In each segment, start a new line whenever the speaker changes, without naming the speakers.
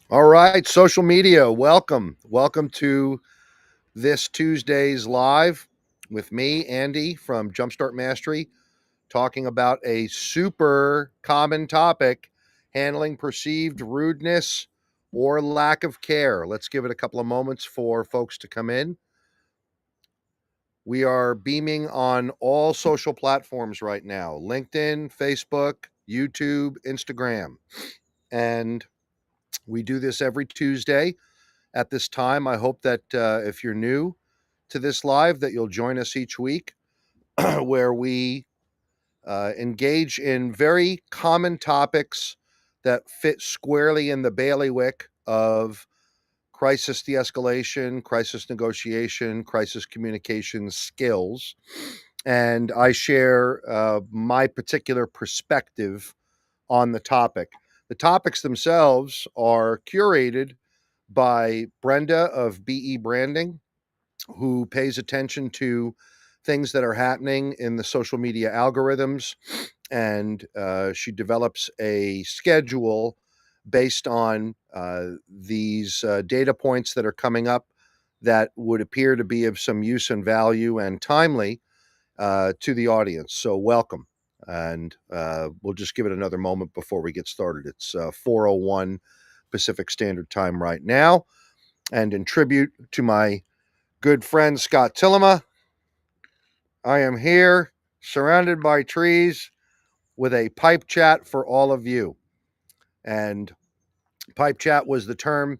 All right, social media, welcome. Welcome to this Tuesday's live with me, Andy from Jumpstart Mastery, talking about a super common topic, handling perceived rudeness or lack of care. Let's give it a couple of moments for folks to come in. We are beaming on all social platforms right now: LinkedIn, Facebook, YouTube, Instagram. And we do this every Tuesday at this time. I hope that if you're new to this live, that you'll join us each week where we engage in very common topics that fit squarely in the bailiwick of crisis de-escalation, crisis negotiation, crisis communication skills. And I share my particular perspective on the topic. The topics themselves are curated by Brenda of BE Branding, who pays attention to things that are happening in the social media algorithms. And she develops a schedule based on these data points that are coming up that would appear to be of some use and value and timely to the audience. So, welcome. And we'll just give it another moment before we get started. It's 4:01 Pacific Standard Time right now. And in tribute to my good friend Scott Tillema, I am here surrounded by trees with a pipe chat for all of you. And pipe chat was the term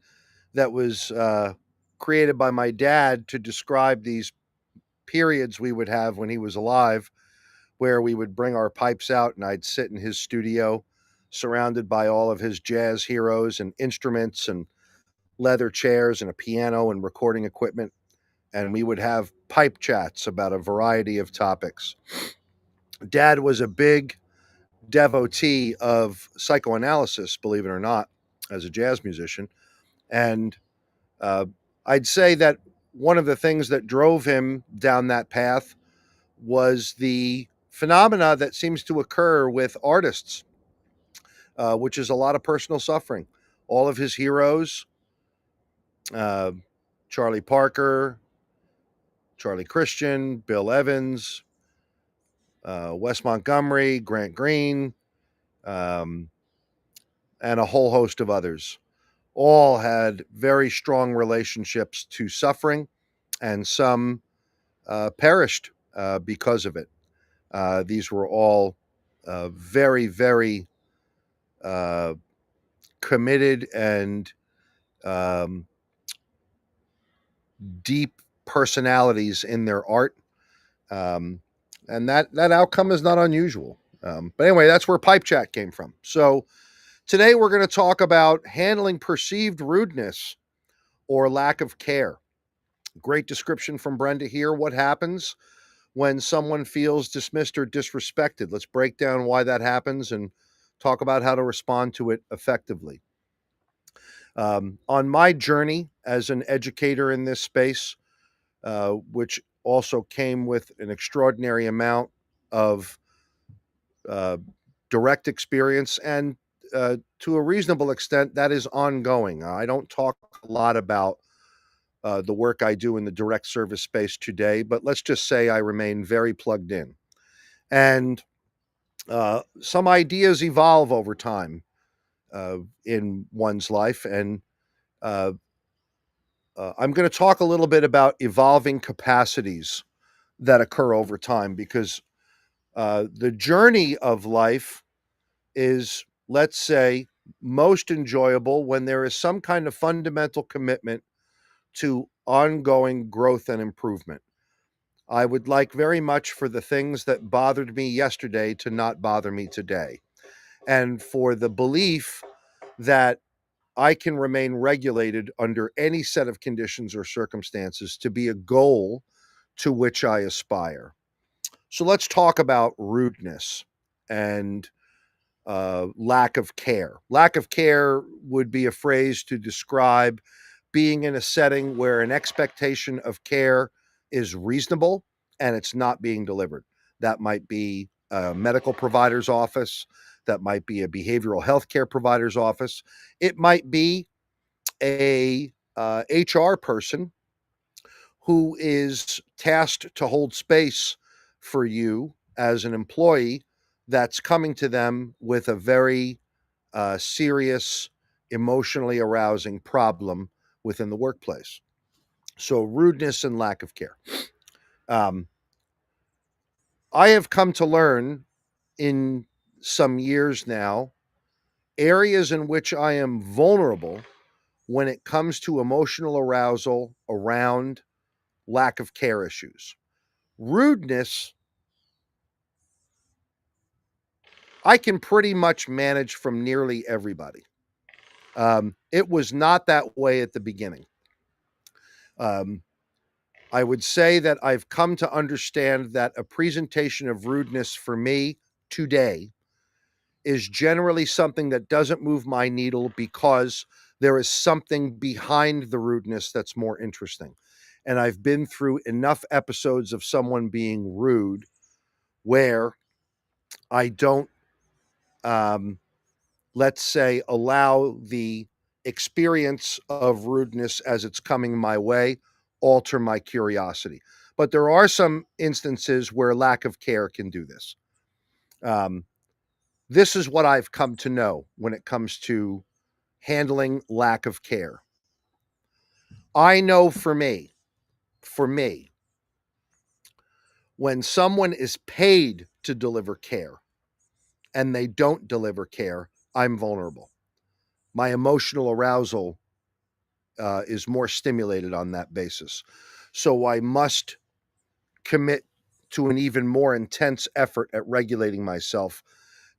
that was created by my dad to describe these periods we would have when he was alive, where we would bring our pipes out and I'd sit in his studio surrounded by all of his jazz heroes and instruments and leather chairs and a piano and recording equipment. And we would have pipe chats about a variety of topics. Dad was a big devotee of psychoanalysis, believe it or not, as a jazz musician. And uh, I'd say that one of the things that drove him down that path was the phenomena that seems to occur with artists, which is a lot of personal suffering. All of his heroes, uh, Charlie Parker, Charlie Christian, Bill Evans, Wes Montgomery, Grant Green, um, and a whole host of others, all had very strong relationships to suffering, and some perished because of it. These were all very, very uh, committed and um, deep personalities in their art. Um, and that outcome is not unusual. But anyway, that's where Pipe Chat came from. So today we're going to talk about handling perceived rudeness or lack of care. Great description from Brenda here. What happens when someone feels dismissed or disrespected? Let's break down why that happens and talk about how to respond to it effectively. On my journey as an educator in this space, which also came with an extraordinary amount of uh, direct experience and to a reasonable extent, that is ongoing. I don't talk a lot about the work I do in the direct service space today, but let's just say I remain very plugged in. And some ideas evolve over time in one's life. And uh, I'm going to talk a little bit about evolving capacities that occur over time because the journey of life is, let's say, most enjoyable when there is some kind of fundamental commitment to ongoing growth and improvement. I would like very much for the things that bothered me yesterday to not bother me today, and for the belief that I can remain regulated under any set of conditions or circumstances to be a goal to which I aspire. So let's talk about rudeness and lack of care. Lack of care would be a phrase to describe being in a setting where an expectation of care is reasonable and it's not being delivered. That might be a medical provider's office, that might be a behavioral health care provider's office, it might be a HR person who is tasked to hold space for you as an employee that's coming to them with a very serious, emotionally arousing problem within the workplace. So, rudeness and lack of care. Um, I have come to learn in some years now areas in which I am vulnerable when it comes to emotional arousal around lack of care issues. Rudeness, I can pretty much manage from nearly everybody. It was not that way at the beginning. Um, I would say that I've come to understand that a presentation of rudeness for me today is generally something that doesn't move my needle because there is something behind the rudeness that's more interesting. And I've been through enough episodes of someone being rude where I don't, um, let's say, allow the experience of rudeness as it's coming my way alter my curiosity. But there are some instances where lack of care can do this. Um, this is what I've come to know when it comes to handling lack of care. I know for me, when someone is paid to deliver care and they don't deliver care, I'm vulnerable. My emotional arousal is more stimulated on that basis. So I must commit to an even more intense effort at regulating myself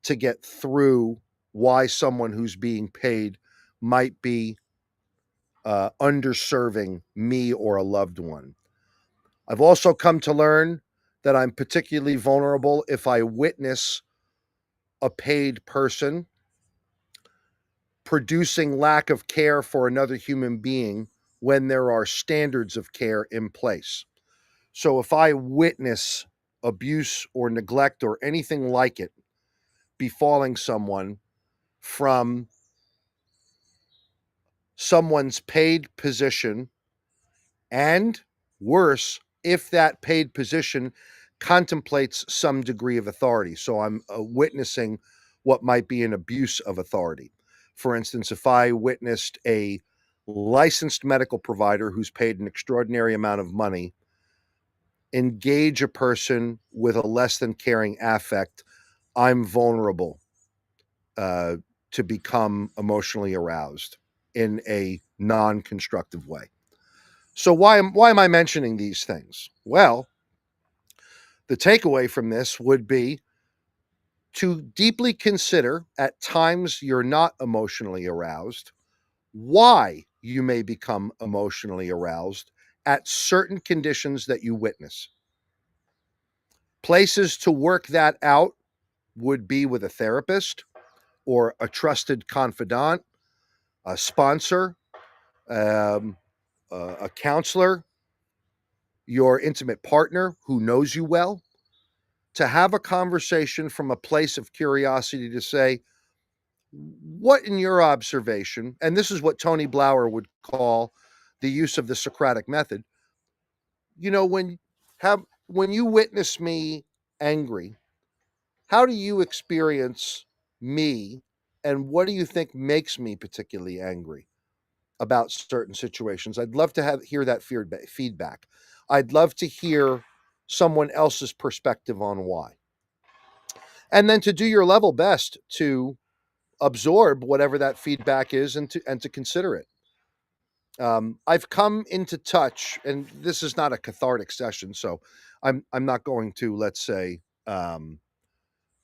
to get through why someone who's being paid might be underserving me or a loved one. I've also come to learn that I'm particularly vulnerable if I witness a paid person producing lack of care for another human being when there are standards of care in place. So if I witness abuse or neglect or anything like it befalling someone from someone's paid position, and worse, if that paid position contemplates some degree of authority. So I'm witnessing what might be an abuse of authority. For instance, if I witnessed a licensed medical provider who's paid an extraordinary amount of money engage a person with a less than caring affect, I'm vulnerable uh, to become emotionally aroused in a non-constructive way. So why am I mentioning these things? Well, the takeaway from this would be to deeply consider at times you're not emotionally aroused, why you may become emotionally aroused at certain conditions that you witness. Places to work that out would be with a therapist or a trusted confidant, a sponsor, um, a counselor, your intimate partner who knows you well, to have a conversation from a place of curiosity to say, what in your observation, and this is what Tony Blauer would call the use of the Socratic method, you know, when you witness me angry, how do you experience me and what do you think makes me particularly angry about certain situations? I'd love to hear that feedback. I'd love to hear someone else's perspective on why. And then to do your level best to absorb whatever that feedback is and to consider it. I've come into touch, and this is not a cathartic session, so I'm not going to, let's say,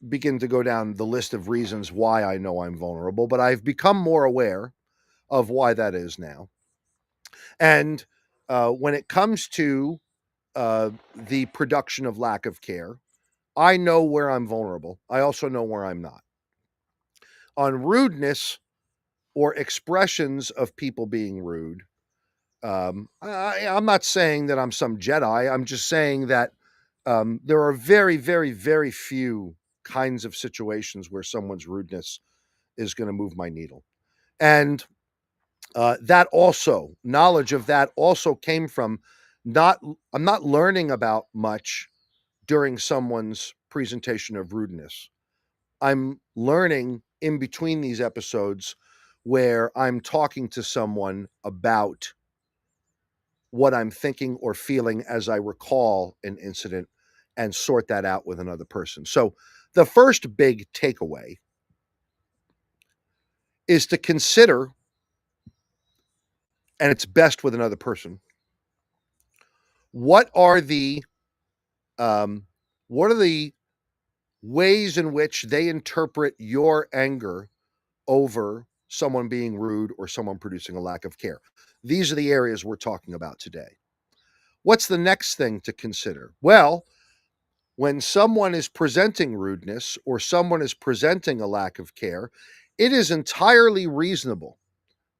begin to go down the list of reasons why I know I'm vulnerable, but I've become more aware of why that is now. And when it comes to the production of lack of care, I know where I'm vulnerable. I also know where I'm not. On rudeness or expressions of people being rude, I'm not saying that I'm some Jedi. I'm just saying that there are very, very, very few kinds of situations where someone's rudeness is going to move my needle. And That also, knowledge of that also came from not, I'm not learning about much during someone's presentation of rudeness. I'm learning in between these episodes where I'm talking to someone about what I'm thinking or feeling as I recall an incident and sort that out with another person. So, the first big takeaway is to consider, and it's best with another person, what are the um, what are the ways in which they interpret your anger over someone being rude or someone producing a lack of care. These are the areas we're talking about today. What's the next thing to consider? Well, when someone is presenting rudeness or someone is presenting a lack of care, it is entirely reasonable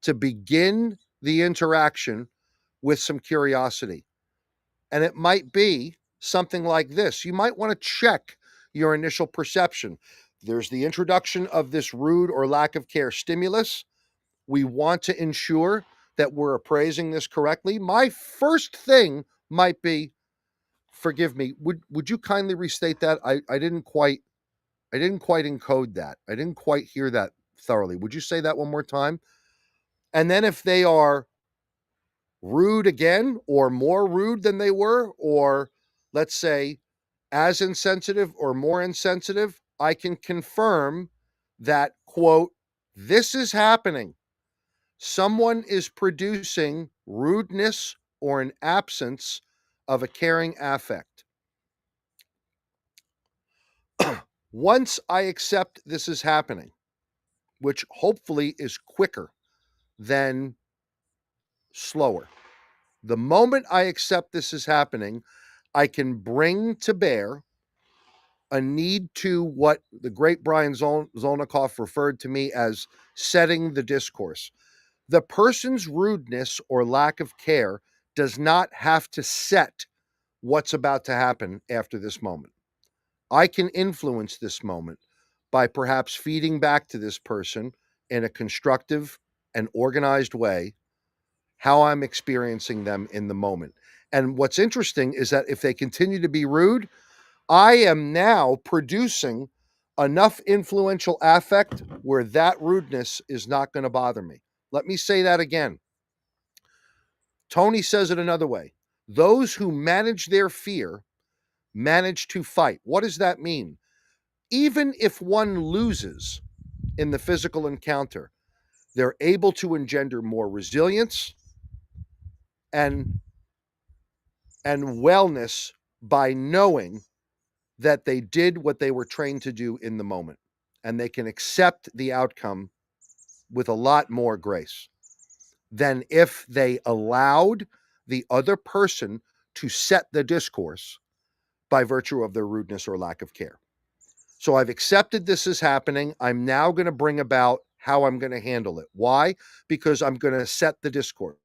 to begin the interaction with some curiosity. And it might be something like this. You might want to check your initial perception. There's the introduction of this rude or lack of care stimulus. We want to ensure that we're appraising this correctly. My first thing might be, forgive me, would you kindly restate that? I didn't quite encode that. I didn't quite hear that thoroughly. Would you say that one more time? And then if they are rude again or more rude than they were, or let's say as insensitive or more insensitive, I can confirm that, quote, this is happening. Someone is producing rudeness or an absence of a caring affect. Once I accept this is happening, which hopefully is quicker than slower, the moment I accept this is happening, I can bring to bear a need to what the great Brian Zolnikoff referred to me as setting the discourse. The person's rudeness or lack of care does not have to set what's about to happen after this moment. I can influence this moment by perhaps feeding back to this person in a constructive and organized way how I'm experiencing them in the moment. And what's interesting is that if they continue to be rude, I am now producing enough influential affect where that rudeness is not going to bother me. Let me say that again. Tony says it another way. Those who manage their fear manage to fight. What does that mean? Even if one loses in the physical encounter, they're able to engender more resilience and wellness by knowing that they did what they were trained to do in the moment, and they can accept the outcome with a lot more grace than if they allowed the other person to set the discourse by virtue of their rudeness or lack of care. So I've accepted this is happening. I'm now going to bring about how I'm going to handle it. Why? Because I'm going to set the discourse.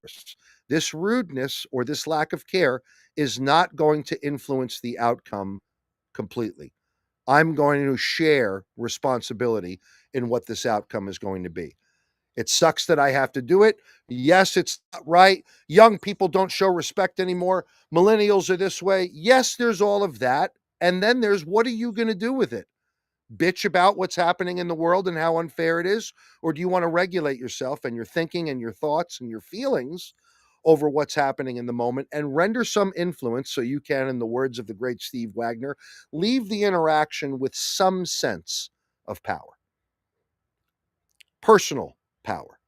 This rudeness or this lack of care is not going to influence the outcome completely. I'm going to share responsibility in what this outcome is going to be. It sucks that I have to do it. Yes, it's not right. Young people don't show respect anymore. Millennials are this way. Yes, there's all of that. And then there's what are you going to do with it? Bitch about what's happening in the world and how unfair it is? Or do you want to regulate yourself and your thinking and your thoughts and your feelings over what's happening in the moment and render some influence so you can, in the words of the great Steve Wagner, leave the interaction with some sense of power, personal power.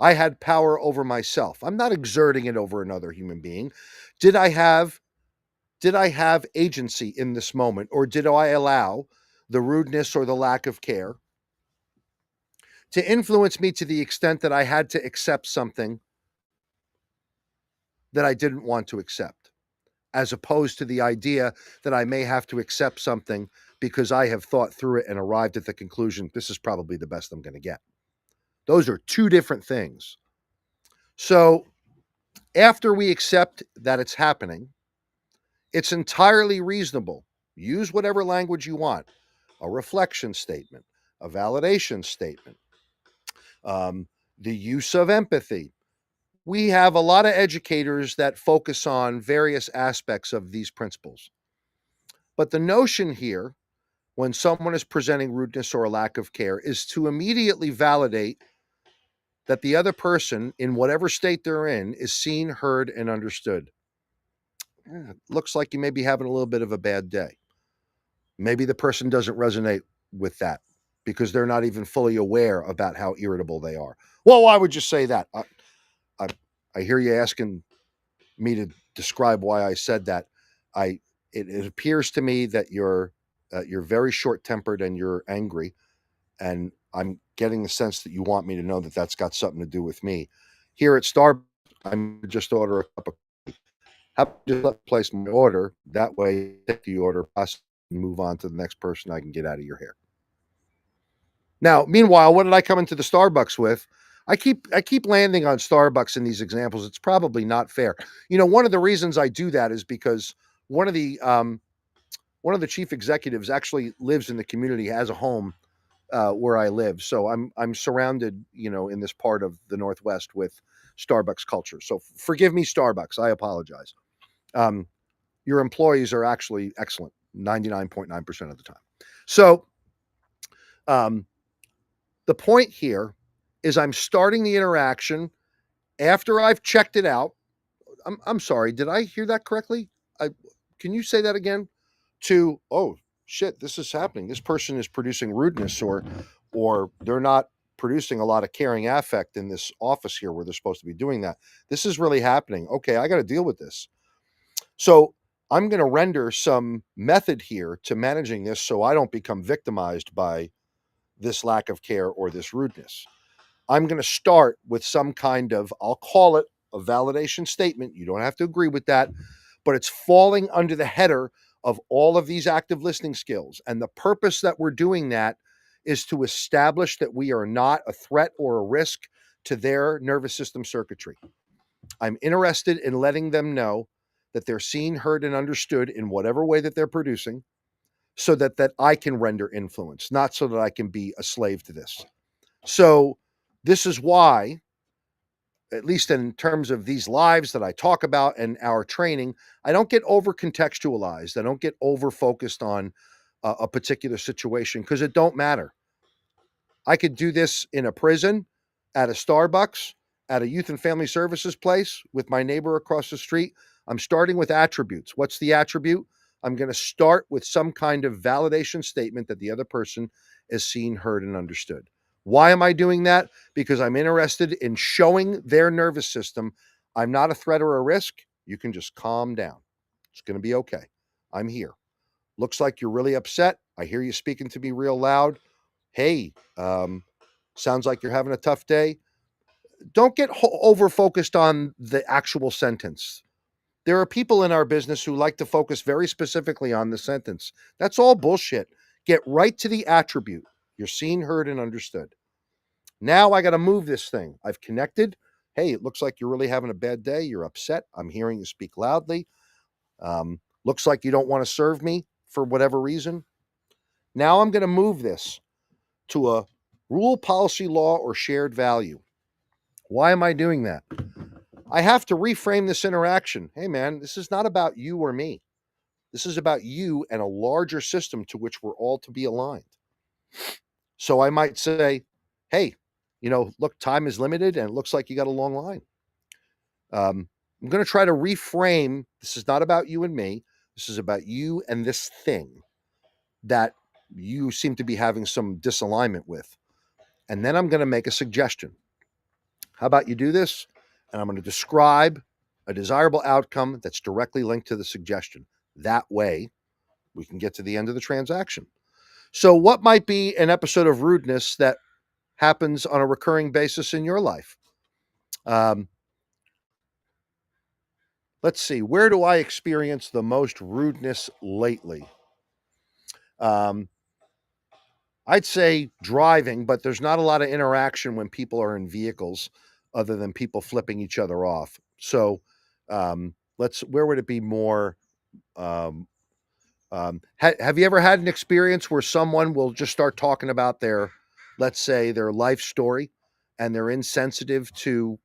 I had power over myself. I'm not exerting it over another human being. Did I have agency in this moment, or did I allow the rudeness or the lack of care to influence me to the extent that I had to accept something that I didn't want to accept, as opposed to the idea that I may have to accept something because I have thought through it and arrived at the conclusion this is probably the best I'm going to get. Those are two different things. So after we accept that it's happening, it's entirely reasonable. Use whatever language you want, a reflection statement, a validation statement, the use of empathy. We have a lot of educators that focus on various aspects of these principles. But the notion here, when someone is presenting rudeness or a lack of care, is to immediately validate that the other person, in whatever state they're in, is seen, heard, and understood. Looks like you may be having a little bit of a bad day. Maybe the person doesn't resonate with that because they're not even fully aware about how irritable they are. Well, why would you say that? I, I hear you asking me to describe why I said that. I it appears to me that you're very short tempered and you're angry, and I'm getting the sense that you want me to know that that's got something to do with me. Here at Starbucks, I'm just order a cup of. How about just let me place my order? That way, take the order, process, and move on to the next person. I can get out of your hair. Now, meanwhile, what did I come into the Starbucks with? I keep landing on Starbucks in these examples. It's probably not fair. One of the reasons I do that is because one of the um, one of the chief executives actually lives in the community, has a home where I live. So I'm surrounded, in this part of the Northwest with Starbucks culture. So forgive me, Starbucks. I apologize. Um, your employees are actually excellent 99.9% of the time. So um, the point here is I'm starting the interaction after I've checked it out. I'm sorry, did I hear that correctly? I Can you say that again? To, oh shit, this is happening. This person is producing rudeness, or they're not producing a lot of caring affect in this office here where they're supposed to be doing that. This is really happening. Okay, I got to deal with this. So I'm going to render some method here to managing this so I don't become victimized by this lack of care or this rudeness. I'm going to start with some kind of, I'll call it a validation statement. You don't have to agree with that, but it's falling under the header of all of these active listening skills. And the purpose that we're doing that is to establish that we are not a threat or a risk to their nervous system circuitry. I'm interested in letting them know that they're seen, heard, and understood in whatever way that they're producing, so that I can render influence, not so that I can be a slave to this. So this is why, at least in terms of these lives that I talk about and our training, I don't get over contextualized. I don't get over focused on a particular situation because it don't matter. I could do this in a prison, at a Starbucks, at a youth and family services place with my neighbor across the street. I'm starting with attributes. What's the attribute? I'm going to start with some kind of validation statement that the other person is seen, heard, and understood. Why am I doing that? Because I'm interested in showing their nervous system I'm not a threat or a risk. You can just calm down. It's going to be okay. I'm here. Looks like you're really upset. I hear you speaking to me real loud. Hey, sounds like you're having a tough day. Don't get over focused on the actual sentence. There are people in our business who like to focus very specifically on the sentence. That's all bullshit. Get right to the attribute. You're seen, heard, and understood. Now I got to move this thing. I've connected. Hey, it looks like you're really having a bad day. You're upset. I'm hearing you speak loudly. Looks like you don't want to serve me for whatever reason. Now I'm going to move this to a rule, policy, law, or shared value. Why am I doing that? I have to reframe this interaction. Hey, man, this is not about you or me. This is about you and a larger system to which we're all to be aligned. So I might say, hey, look, time is limited and it looks like you got a long line. I'm going to try to reframe. This is not about you and me. This is about you and this thing that you seem to be having some disalignment with. And then I'm going to make a suggestion. How about you do this? And I'm going to describe a desirable outcome that's directly linked to the suggestion. That way, we can get to the end of the transaction. So, what might be an episode of rudeness that happens on a recurring basis in your life? Um, let's see. Where do I experience the most rudeness lately? Um, I'd say driving, but there's not a lot of interaction when people are in vehicles other than people flipping each other off. So, where would it be more? Um, have you ever had an experience where someone will just start talking about let's say, their life story, and they're insensitive to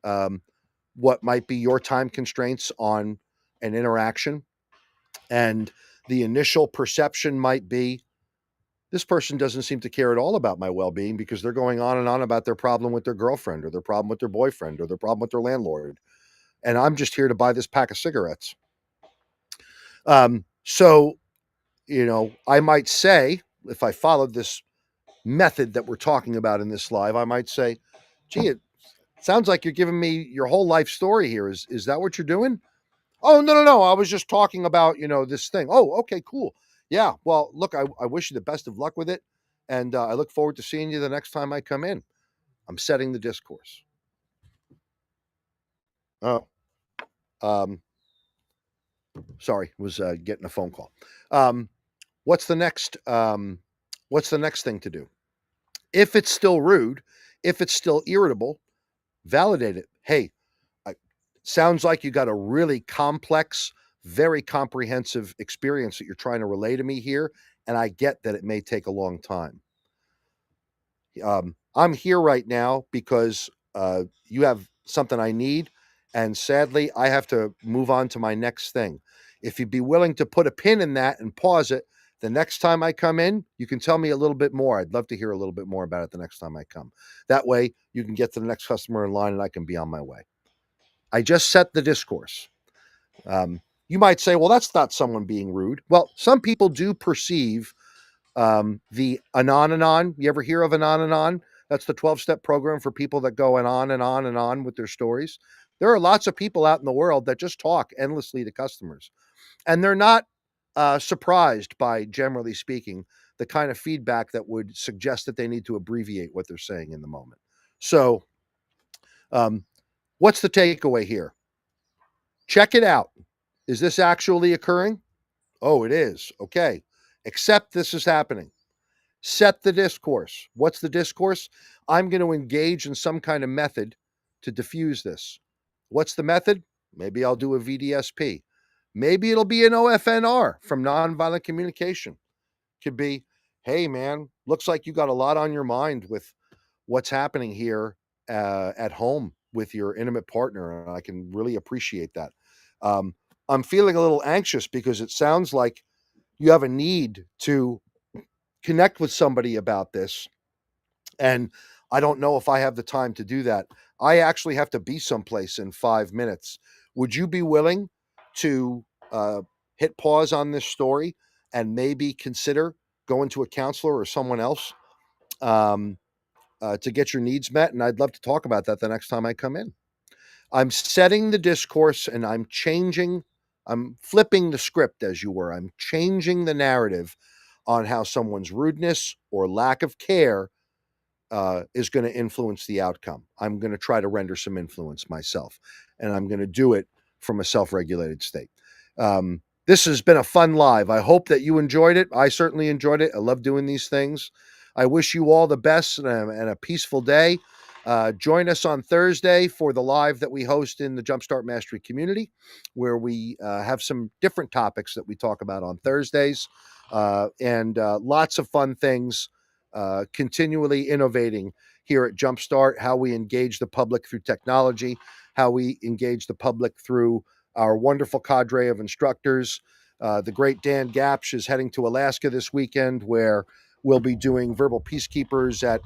um, what might be your time constraints on an interaction. And the initial perception might be, this person doesn't seem to care at all about my well-being because they're going on and on about their problem with their girlfriend or their problem with their boyfriend or their problem with their landlord. And I'm just here to buy this pack of cigarettes. So, I might say, if I followed this method that we're talking about in this live, I might say, gee, it sounds like you're giving me your whole life story here. Is that what you're doing? Oh, no. I was just talking about, this thing. Oh, okay, cool. Yeah. Well, look, I wish you the best of luck with it. And I look forward to seeing you the next time I come in. I'm setting the discourse. Oh, sorry, was getting a phone call. What's the next? What's the next thing to do? If it's still rude, if it's still irritable, validate it. Hey, sounds like you got a really complex, very comprehensive experience that you're trying to relay to me here, and I get that it may take a long time. I'm here right now because you have something I need, and sadly, I have to move on to my next thing. If you'd be willing to put a pin in that and pause it, the next time I come in, you can tell me a little bit more. I'd love to hear a little bit more about it the next time I come. That way, you can get to the next customer in line and I can be on my way. I just set the discourse. You might say, well, that's not someone being rude. Well, some people do perceive the Anon. You ever hear of Anon? That's the 12-step program for people that go on and on and on with their stories. There are lots of people out in the world that just talk endlessly to customers. And they're not surprised by, generally speaking, the kind of feedback that would suggest that they need to abbreviate what they're saying in the moment. So, what's the takeaway here? Check it out. Is this actually occurring? Oh, it is. Okay. Accept this is happening. Set the discourse. What's the discourse? I'm going to engage in some kind of method to diffuse this. What's the method? Maybe I'll do a VDSP. Maybe it'll be an OFNR from nonviolent communication. Could be, hey, man, looks like you got a lot on your mind with what's happening here at home with your intimate partner. And I can really appreciate that. I'm feeling a little anxious because it sounds like you have a need to connect with somebody about this. And I don't know if I have the time to do that. I actually have to be someplace in 5 minutes. Would you be willing to hit pause on this story and maybe consider going to a counselor or someone else to get your needs met? And I'd love to talk about that the next time I come in. I'm setting the discourse and I'm flipping the script, as you were. I'm changing the narrative on how someone's rudeness or lack of care is going to influence the outcome. I'm going to try to render some influence myself, and I'm going to do it from a self-regulated state. This has been a fun live. I hope that you enjoyed it. I certainly enjoyed it. I love doing these things. I wish you all the best and a peaceful day. Join us on Thursday for the live that we host in the Jumpstart Mastery community, where we have some different topics that we talk about on Thursdays, and lots of fun things, continually innovating here at Jumpstart, how we engage the public through technology, how we engage the public through our wonderful cadre of instructors. The great Dan Gapsch is heading to Alaska this weekend, where we'll be doing verbal peacekeepers at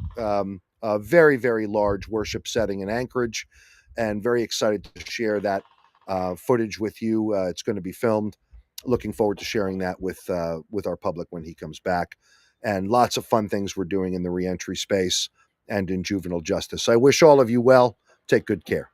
a very, very large worship setting in Anchorage, and very excited to share that footage with you. It's going to be filmed. Looking forward to sharing that with our public when he comes back, and lots of fun things we're doing in the reentry space and in juvenile justice. I wish all of you well. Take good care.